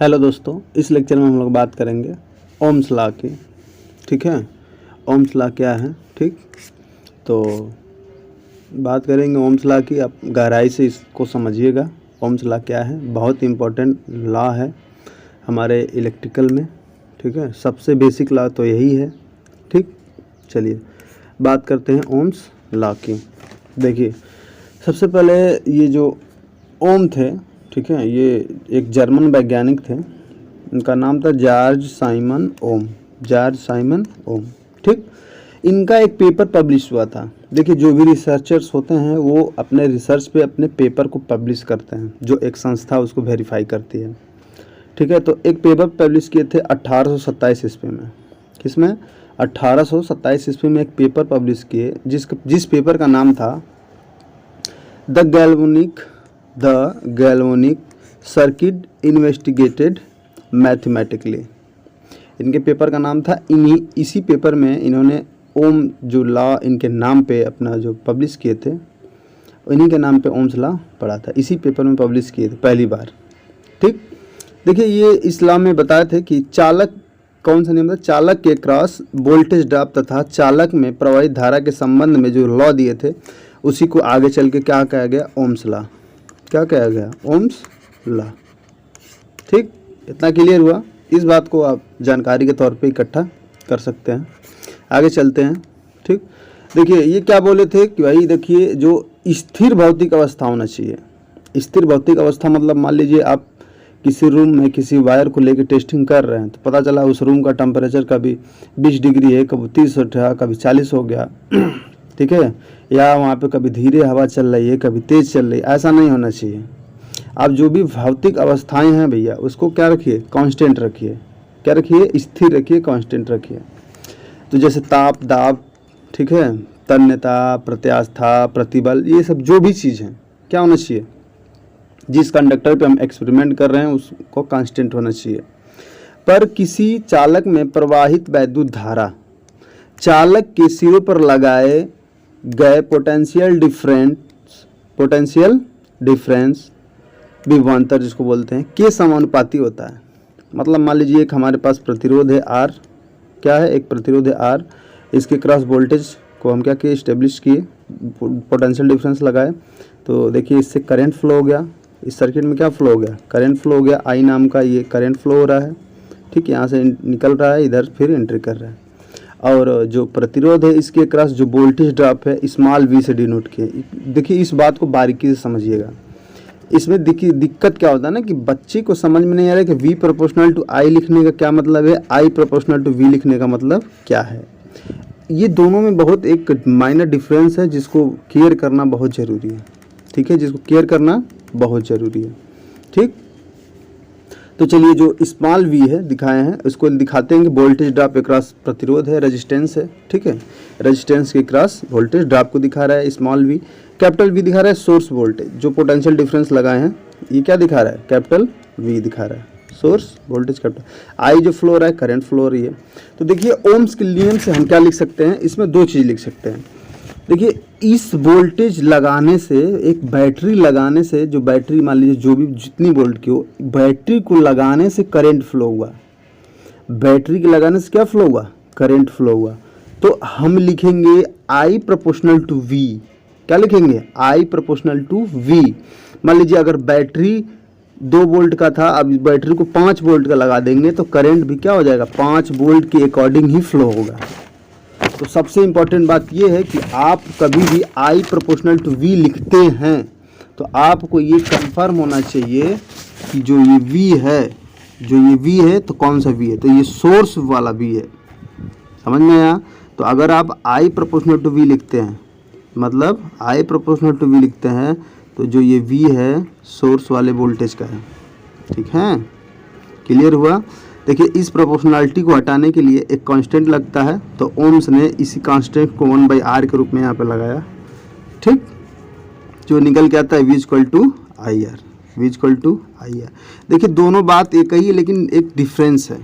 Hello दोस्तों, इस lecture में हम लोग बात करेंगे ओम्स लॉ की। ठीक है, ओम्स लॉ क्या है। ठीक, तो बात करेंगे ओम्स लॉ की। आप गहराई से इसको समझिएगा। ओम्स लॉ क्या है, बहुत इम्पोर्टेंट लॉ है हमारे इलेक्ट्रिकल में। ठीक है, सबसे बेसिक लॉ तो यही है। ठीक, चलिए बात करते हैं ओम्स लॉ की। देखिए, सबसे पहले ये जो ओम थे, ठीक है, ये एक जर्मन वैज्ञानिक थे। इनका नाम था जॉर्ज साइमन ओम। जॉर्ज साइमन ओम। ठीक, इनका एक पेपर पब्लिश हुआ था। देखिए, जो भी रिसर्चर्स होते हैं वो अपने रिसर्च पे अपने पेपर को पब्लिश करते हैं, जो एक संस्था उसको वेरीफाई करती है। ठीक है, तो एक पेपर पब्लिश किए थे 1827 ईस्वी में। किसमें? 1827 ईस्वी में एक पेपर पब्लिश किए जिस पेपर का नाम था the galvanic circuit investigated mathematically. इनके पेपर का नाम था। इसी पेपर में इन्होंने ओम जो लॉ इनके नाम पे अपना जो पब्लिश किए थे, इन्हीं के नाम पे ओम्स लॉ पढ़ा था। इसी पेपर में पब्लिश किए थे पहली बार। ठीक, देखिए, ये इस लॉ में बताए थे कि चालक, कौन सा नियम था? चालक के क्रॉस वोल्टेज ड्रॉप तथा चालक में प्रवाहित धारा के संबंध में जो लॉ दिए थे, उसी को आगे चल के क्या कहा गया? Ohm's law. क्या कहा गया? Ohm's law. ठीक, इतना क्लियर हुआ। इस बात को आप जानकारी के तौर पे इकट्ठा कर सकते हैं। आगे चलते हैं। ठीक, देखिए, ये क्या बोले थे कि भाई देखिए, जो स्थिर भौतिक अवस्था होना चाहिए। स्थिर भौतिक अवस्था मतलब मान लीजिए आप किसी रूम में किसी वायर को लेकर टेस्टिंग कर रहे हैं, तो पता चला उस रूम का टेम्परेचर कभी 20 डिग्री है, कभी 30 उठा, कभी 40 हो गया। ठीक है, या वहाँ पे कभी धीरे हवा चल रही है, कभी तेज़ चल रही है। ऐसा नहीं होना चाहिए। आप जो भी भौतिक अवस्थाएं हैं भैया, उसको क्या रखिए? कांस्टेंट रखिए। क्या रखिए? स्थिर रखिए, कांस्टेंट रखिए। तो जैसे ताप, दाब, ठीक है, तन्यता, प्रत्यास्था, प्रतिबल, ये सब जो भी चीज़ हैं, क्या होना चाहिए? जिस कंडक्टर पे हम एक्सपेरिमेंट कर रहे हैं उसको कांस्टेंट होना चाहिए। पर किसी चालक में प्रवाहित वैद्युत धारा, चालक के सिरों पर लगाए गए पोटेंशियल डिफरेंस विभवांतर जिसको बोलते हैं, के समानुपाती होता है। मतलब मान लीजिए एक हमारे पास प्रतिरोध है R। क्या है? एक प्रतिरोध है R। इसके क्रॉस वोल्टेज को हम क्या किए? इस्टेब्लिश किए, पोटेंशियल डिफरेंस लगाए। तो देखिए, इससे करंट फ्लो हो गया। इस सर्किट में क्या फ्लो हो गया? करंट फ्लो हो गया। I नाम का ये करंट फ्लो हो रहा है। ठीक, यहाँ से निकल रहा है, इधर फिर एंट्री कर रहा है। और जो प्रतिरोध है, इसके क्रॉस जो वोल्टेज ड्रॉप है, स्मॉल v से डिनोट किए। देखिए, इस बात को बारीकी से समझिएगा। इसमें देखिए दिक्कत क्या होता है ना, कि बच्चे को समझ में नहीं आ रहा है कि v प्रोपोर्शनल टू I लिखने का क्या मतलब है, I प्रोपोर्शनल टू v लिखने का मतलब क्या है। ये दोनों में बहुत एक माइनर डिफरेंस है, जिसको केयर करना बहुत ज़रूरी है। ठीक है, जिसको केयर करना बहुत ज़रूरी है। ठीक, तो चलिए, जो स्मॉल v है दिखाए हैं, उसको दिखाते हैं कि वोल्टेज ड्रॉप के क्रॉस प्रतिरोध है, रेजिस्टेंस है। ठीक है, रेजिस्टेंस के क्रॉस वोल्टेज ड्रॉप को दिखा रहा है स्मॉल v। कैपिटल V दिखा रहा है सोर्स वोल्टेज, जो पोटेंशियल डिफरेंस लगाए हैं, ये क्या दिखा रहा है? कैपिटल V दिखा रहा है, सोर्स वोल्टेज कैपिटल। I जो फ्लो हो रहा है, करंट फ्लो हो रही है। तो देखिए, ओम्स के नियम से हम क्या लिख सकते हैं? इसमें दो चीज़ लिख सकते हैं। देखिए, इस वोल्टेज लगाने से, एक बैटरी लगाने से, जो बैटरी मान लीजिए जो भी जितनी वोल्ट की हो, बैटरी को लगाने से करंट फ्लो हुआ। बैटरी के लगाने से क्या फ्लो हुआ? करंट फ्लो हुआ। तो हम लिखेंगे I प्रोपोर्शनल टू V। क्या लिखेंगे? I proportional to V। मान लीजिए अगर बैटरी 2 वोल्ट का था, अब बैटरी को 5 वोल्ट का लगा देंगे, तो करंट भी क्या हो जाएगा? 5 वोल्ट के अकॉर्डिंग ही फ्लो होगा। तो सबसे इम्पॉर्टेंट बात यह है कि आप कभी भी I प्रोपोर्शनल टू V लिखते हैं तो आपको ये कंफर्म होना चाहिए कि जो ये V है, तो कौन सा V है? तो ये सोर्स वाला V है। समझ में आया? तो अगर आप I प्रोपोर्शनल टू V लिखते हैं, मतलब I प्रोपोर्शनल टू V लिखते हैं, तो जो ये V है सोर्स वाले वोल्टेज का है। ठीक है, क्लियर हुआ? देखिए, इस प्रोपोर्शनलिटी को हटाने के लिए एक कांस्टेंट लगता है, तो ओम्स ने इसी कांस्टेंट को 1/R के रूप में यहाँ पे लगाया। ठीक, जो निकल के आता है V इक्वल टू IR। देखिए, दोनों बात एक ही है, लेकिन एक डिफरेंस है।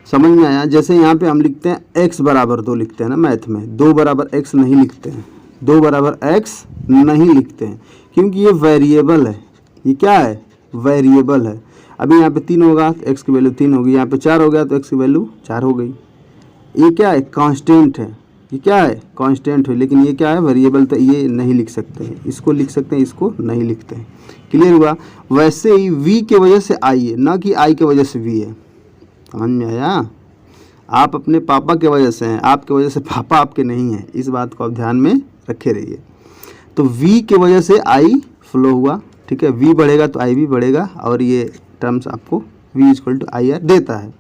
समझ में आया? जैसे यहाँ पे हम लिखते हैं x बराबर 2 लिखते हैं ना मैथ में, 2 बराबर x नहीं लिखते हैं। 2 बराबर x नहीं लिखते हैं, क्योंकि ये वेरिएबल है। ये क्या है? वेरिएबल है। अभी यहाँ पे 3 होगा तो x की वैल्यू 3 होगी, यहाँ पे 4 हो गया तो x की वैल्यू 4 हो गई। ये क्या है, कांस्टेंट है, ये क्या है, कांस्टेंट है, लेकिन ये क्या है, वेरिएबल, तो ये नहीं लिख सकते हैं, इसको लिख सकते हैं, इसको नहीं लिखते हैं। क्लियर हुआ। वैसे ही v के वजह से i है, ना कि i के वजह से v है। समझ में आया। आप अपने पापा के वजह से हैं, आपके वजह से पापा आपके नहीं हैं, इस बात को आप ध्यान में रखे रहिए। तो v के वजह से i फ्लो हुआ, ठीक है, v बढ़ेगा तो i भी बढ़ेगा, और ये टर्म्स आपको v equal to I R देता है।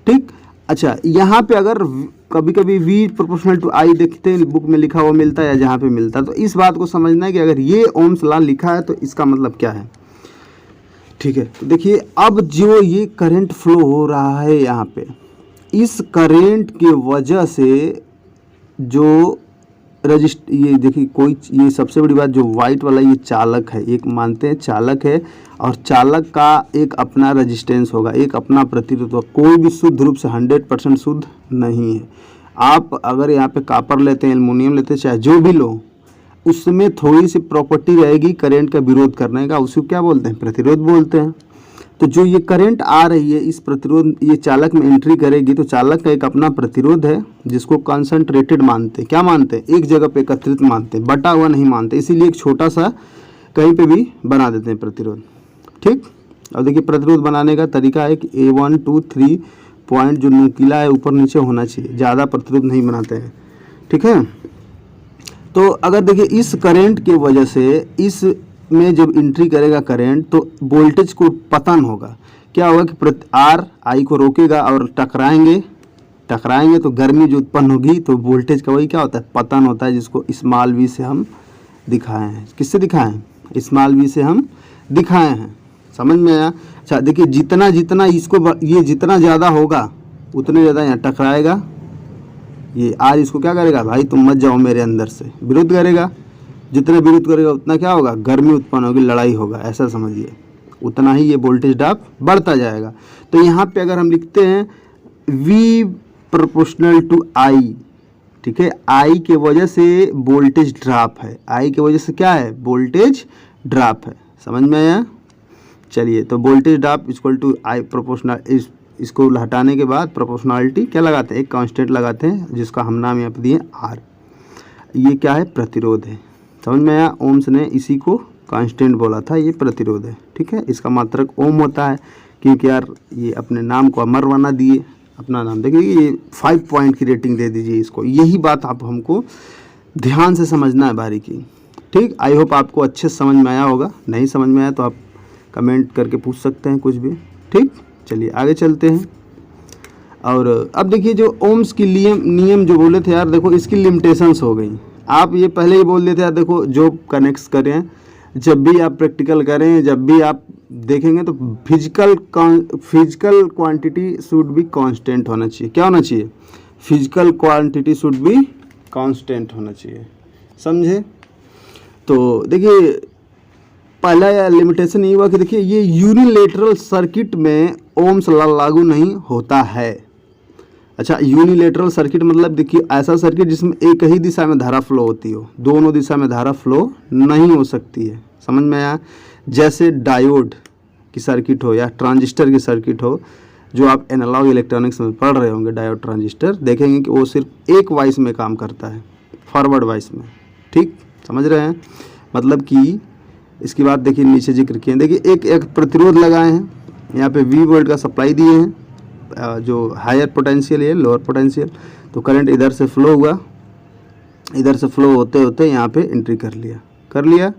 ठीक। अच्छा, यहाँ पे अगर कभी कभी v प्रोपोर्शनल टू i देखते हैं, बुक में लिखा हुआ मिलता है या जहाँ पे मिलता है, तो इस बात को समझना है कि अगर ये ओम्स लॉ लिखा है तो इसका मतलब क्या है। ठीक है, तो देखिए अब जो ये करंट फ्लो हो रहा है यहाँ पे, इस करंट के वजह से जो ये देखिए कोई, ये सबसे बड़ी बात, जो वाइट वाला ये चालक है, एक मानते हैं चालक है, और चालक का एक अपना रेजिस्टेंस होगा, एक अपना प्रतिरोध होगा, कोई भी शुद्ध रूप से 100% शुद्ध नहीं है। आप अगर यहाँ पे कॉपर लेते हैं, एल्युमिनियम लेते हैं, चाहे जो भी लो, उसमें थोड़ी सी प्रॉपर्टी रहेगी करंट का विरोध करने का, उसको क्या बोलते हैं, प्रतिरोध बोलते हैं। तो जो ये करंट आ रही है, इस प्रतिरोध, ये चालक में एंट्री करेगी, तो चालक का एक अपना प्रतिरोध है जिसको कंसंट्रेटेड मानते हैं। क्या मानते हैं, एक जगह पे एकत्रित मानते हैं, बटा हुआ नहीं मानते, इसीलिए एक छोटा सा कहीं पे भी बना देते हैं प्रतिरोध। ठीक। अब देखिए प्रतिरोध बनाने का तरीका है कि A1 2 3 पॉइंट जो नुकीला है ऊपर नीचे होना चाहिए, ज़्यादा प्रतिरोध नहीं बनाते हैं। ठीक है। तो अगर देखिए इस करंट के वजह से, इस में जब एंट्री करेगा करंट, तो वोल्टेज को पतन होगा। क्या होगा कि आर आई को रोकेगा और टकराएंगे तो गर्मी जो उत्पन्न होगी, तो वोल्टेज का वही क्या होता है, पतन होता है, जिसको स्मॉल वी से हम दिखाए हैं। किससे दिखाए हैं, स्मॉल वी से हम दिखाए हैं। समझ में आया। अच्छा देखिए, जितना जितना इसको, ये जितना ज़्यादा होगा उतने ज़्यादा यहाँ टकराएगा, ये आर इसको क्या करेगा, भाई तुम मत जाओ मेरे अंदर से, विरोध करेगा। जितना विरोध करेगा उतना क्या होगा, गर्मी उत्पन्न होगी, लड़ाई होगा, ऐसा समझिए। उतना ही ये वोल्टेज ड्रॉप बढ़ता जाएगा। तो यहाँ पे अगर हम लिखते हैं V प्रोपोर्शनल टू I, ठीक है, I के वजह से वोल्टेज ड्रॉप है, I के वजह से क्या है, वोल्टेज ड्रॉप है। समझ में आया। चलिए, तो voltage drop equal to I proportional, इसको हटाने के बाद प्रोपोर्शनलिटी क्या लगाते हैं, एक कांस्टेंट लगाते हैं जिसका हम नाम यहाँ पे दिए R। ये क्या है, प्रतिरोध है। समझ में आया। ओम्स ने इसी को कांस्टेंट बोला था, ये प्रतिरोध है। ठीक है, इसका मात्रक ओम होता है, क्योंकि यार ये अपने नाम को अमर बना दिए, अपना नाम देखिए, ये 5 पॉइंट की रेटिंग दे दीजिए इसको। यही बात आप हमको ध्यान से समझना है बारीकी। ठीक। आई होप आपको अच्छे से समझ में आया होगा। नहीं समझ में आया तो आप कमेंट करके पूछ सकते हैं कुछ भी। ठीक। चलिए आगे चलते हैं। और अब देखिए, जो ओम्स की नियम जो बोले थे यार, देखो इसकी लिमिटेशंस हो गई। आप ये पहले ही बोल देते यार, देखो जो कनेक्ट करें, जब भी आप प्रैक्टिकल करें, जब भी आप देखेंगे, तो physical quantity should be constant होना चाहिए। क्या होना चाहिए, physical quantity should be constant होना चाहिए। समझे। तो देखिए पहला लिमिटेशन ये हुआ कि देखिए ये यूनिलेटरल सर्किट में ओम्स लॉ लागू नहीं होता है। अच्छा, यूनिलेटरल सर्किट मतलब देखिए ऐसा सर्किट जिसमें एक ही दिशा में धारा फ्लो होती हो, दोनों दिशा में धारा फ्लो नहीं हो सकती है। समझ में आया। जैसे डायोड की सर्किट हो या ट्रांजिस्टर की सर्किट हो, जो आप एनालॉग इलेक्ट्रॉनिक्स में पढ़ रहे होंगे, डायोड ट्रांजिस्टर, देखेंगे कि वो सिर्फ एक वाइस में काम करता है, फॉरवर्ड वाइस में। ठीक, समझ रहे हैं। मतलब कि इसकी बात देखिए नीचे जिक्र किए, देखिए एक प्रतिरोध लगाए हैं, यहाँ पे V वोल्ट का सप्लाई दिए हैं, जो हायर पोटेंशियल है, लोअर पोटेंशियल, तो करंट इधर से फ्लो हुआ, इधर से फ्लो होते होते यहाँ पे एंट्री कर लिया,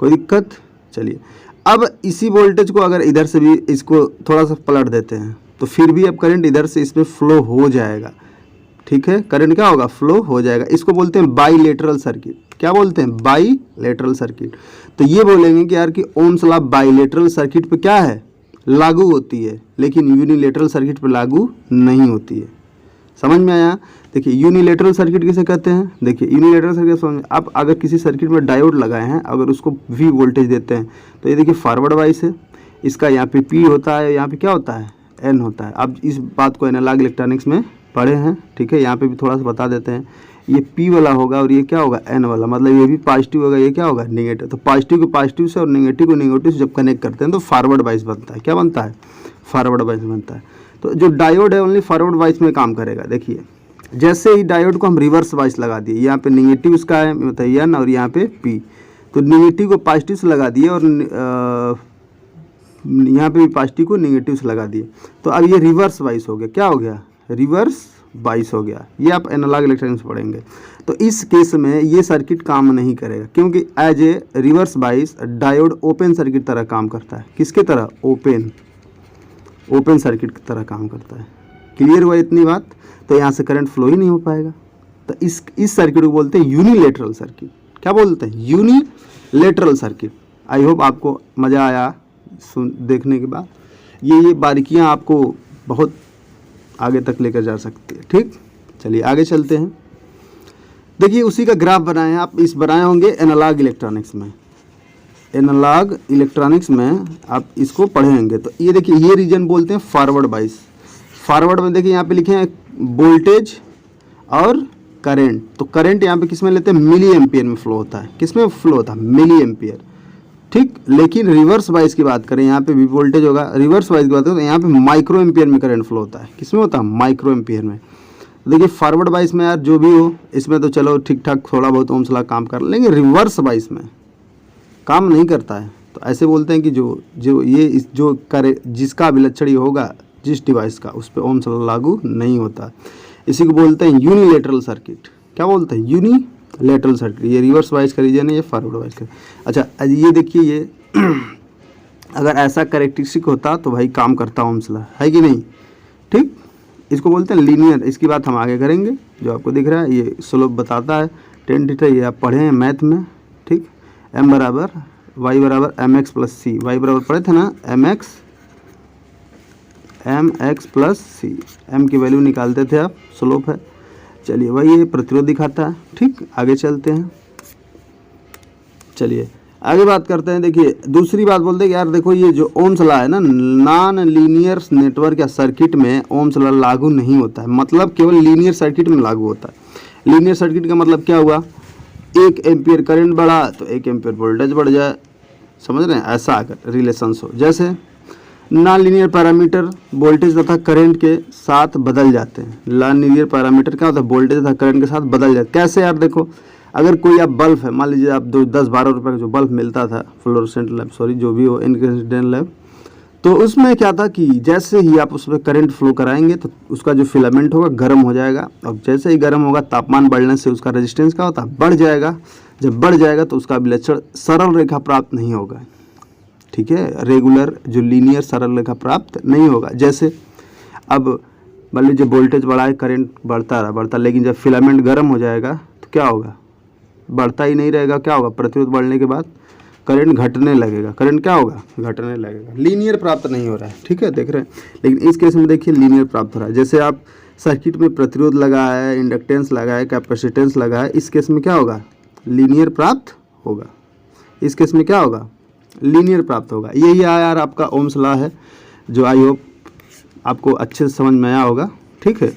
कोई दिक्कत। चलिए, अब इसी वोल्टेज को अगर इधर से भी इसको थोड़ा सा पलट देते हैं, तो फिर भी अब करंट इधर से इसमें फ्लो हो जाएगा। ठीक है, करंट क्या होगा, फ्लो हो जाएगा। इसको बोलते हैं बाईलेटरल सर्किट। क्या बोलते हैं, बाईलेटरल सर्किट। तो ये बोलेंगे कि यार कि ओम्स लॉ बाईलेटरल सर्किट पे क्या है, लागू होती है, लेकिन यूनिलेटरल सर्किट पे लागू नहीं होती है। समझ में आया। देखिए यूनिलेटरल सर्किट किसे कहते हैं, देखिए यूनिलेटरल सर्किट समझ, आप अगर किसी सर्किट में डायोड लगाए हैं, अगर उसको V वोल्टेज देते हैं, तो ये देखिए फॉरवर्ड वाइस है, इसका यहाँ पे P होता है, यहाँ पे क्या होता है, N होता है। आप इस बात को एनालॉग इलेक्ट्रॉनिक्स में पढ़े हैं। ठीक है, यहाँ पे भी थोड़ा सा बता देते हैं। ये P वाला होगा और ये क्या होगा N वाला, मतलब ये भी पॉजिटिव होगा, ये क्या होगा नेगेटिव। तो पॉजिटिव को पॉजिटिव से और नेगेटिव को नेगेटिव से जब कनेक्ट करते हैं तो फॉरवर्ड वाइस बनता है। क्या बनता है? फॉरवर्ड वाइस बनता है। तो जो डायोड है ओनली फॉरवर्ड वाइस में काम करेगा। देखिए जैसे ही डायोड को हम रिवर्स वाइस लगा दिए, यहाँ पे नेगेटिव इसका है मतलब N और यहाँ पे P, तो नेगेटिव को पॉजिटिव से लगा दिए और यहाँ पे भी पॉजिटिव को नेगेटिव से लगा दिए, तो अब ये रिवर्स वाइस हो गया। क्या हो गया? रिवर्स वाइस हो गया। ये आप एनालॉग इलेक्ट्रॉनिक्स पढ़ेंगे। तो इस केस में ये सर्किट काम नहीं करेगा, क्योंकि as a reverse bias diode open circuit तरह काम करता है। किसके तरह? ओपन सर्किट की तरह काम करता है। क्लियर हुआ इतनी बात? तो यहाँ से करंट फ्लो ही नहीं हो पाएगा। तो इस सर्किट को बोलते हैं यूनिलेटरल सर्किट। क्या बोलते हैं? Unilateral circuit. आई होप आपको मज़ा आया देखने के बाद। ये बारीकियां आपको बहुत आगे तक लेकर जा सकती है। ठीक, चलिए आगे चलते हैं। देखिए उसी का ग्राफ बनाए हैं आप, इस बनाए होंगे एनालॉग इलेक्ट्रॉनिक्स में। एनालॉग इलेक्ट्रॉनिक्स में आप इसको पढ़ेंगे। तो ये देखिए ये रीजन बोलते हैं फॉरवर्ड वाइस। फॉरवर्ड में देखिए यहाँ पे लिखे हैं वोल्टेज और करंट। तो करंट यहाँ पे किस में लेते हैं? मिली एम्पियर में फ्लो होता है। किस में फ्लो होता है? Milliampere. ठीक, लेकिन रिवर्स वाइस की बात करें, यहाँ पे भी वोल्टेज होगा। रिवर्स वाइस की बात करें तो यहाँ पे माइक्रो एम्पियर में करंट फ्लो होता है। किस में होता है? माइक्रो एम्पियर में। देखिए फॉरवर्ड वाइस में यार जो भी हो, इसमें तो चलो ठीक ठाक थोड़ा बहुत ओम्स लॉ काम कर, लेकिन रिवर्स वाइस में काम नहीं करता है। तो ऐसे बोलते हैं कि जो करे जिसका विलक्षण होगा जिस डिवाइस का, उस पर ओम्स लॉ लागू नहीं होता। इसी को बोलते हैं यूनिलेटरल सर्किट। क्या बोलते हैं? Unilateral circuit. ये रिवर्स वाइस का रीजन है, ये फॉरवर्ड वाइस का। अच्छा ये देखिए ये अगर ऐसा कैरेक्टरिस्टिक होता तो भाई काम करता ओम्स लॉ, है कि नहीं? ठीक, इसको बोलते हैं लीनियर। इसकी बात हम आगे करेंगे। जो आपको दिख रहा है ये स्लोप बताता है, टेन थीटा, ये आप पढ़े हैं मैथ में। ठीक, m बराबर y बराबर mx प्लस सी। y बराबर पढ़े थे ना mx प्लस सी। m की वैल्यू निकालते थे आप, स्लोप है। चलिए वही ये प्रतिरोध दिखाता है। ठीक, आगे चलते हैं। चलिए आगे बात करते हैं। देखिए दूसरी बात बोलते हैं कि यार देखो ये जो ओम्स लॉ है ना, नॉन लीनियर नेटवर्क या सर्किट में ओम्स लॉ लागू नहीं होता है। मतलब केवल लीनियर सर्किट में लागू होता है। लीनियर सर्किट का मतलब क्या हुआ? 1 एम्पियर करंट बढ़ा तो 1 एम्पियर वोल्टेज बढ़ जाए। समझ रहे हैं? ऐसा अगर रिलेशंस हो, जैसे नॉन लीनियर पैरामीटर वोल्टेज तथा करंट के साथ बदल जाते हैं। नॉन लीनियर पैरामीटर क्या होता है? वोल्टेज तथा करंट के साथ बदल जाते। कैसे यार? देखो अगर कोई आप बल्ब है, मान लीजिए आप 10-12 रुपये का जो बल्ब मिलता था, फ्लोरोसेंट लैंप, सॉरी जो भी हो, इनकेंडेंट लैंप, तो उसमें क्या था कि जैसे ही आप उसमें करंट फ्लो कराएंगे तो उसका जो फिलामेंट होगा गर्म हो जाएगा, और जैसे ही गर्म होगा तापमान बढ़ने से उसका रेजिस्टेंस क्या होता है? बढ़ जाएगा। जब बढ़ जाएगा तो उसका विलक्षण सरल रेखा प्राप्त नहीं होगा। ठीक है, रेगुलर जो लीनियर सरल रेखा प्राप्त नहीं होगा। जैसे अब मान लीजिए वोल्टेज बढ़ा है, करंट बढ़ता रहा, लेकिन जब फिलामेंट गर्म हो जाएगा तो क्या होगा? बढ़ता ही नहीं रहेगा। क्या होगा? प्रतिरोध बढ़ने के बाद करंट घटने लगेगा। करंट क्या होगा? घटने लगेगा। लीनियर प्राप्त नहीं हो रहा है। ठीक है, देख रहे हैं। लेकिन इस केस में देखिए लीनियर प्राप्त हो रहा है। जैसे आप सर्किट में प्रतिरोध लगा है, इंडक्टेंस लगा है, कैपेसिटेंस लगा है, इस केस में क्या होगा? लीनियर प्राप्त होगा। इस केस में क्या होगा? लीनियर प्राप्त होगा। यही यार आपका ओम्स लॉ है, जो आई होप आपको अच्छे से समझ में आया होगा। ठीक है,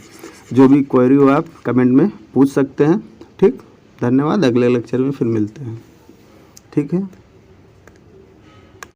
जो भी क्वेरी हो आप कमेंट में पूछ सकते हैं। ठीक, धन्यवाद। अगले लेक्चर में फिर मिलते हैं। ठीक है।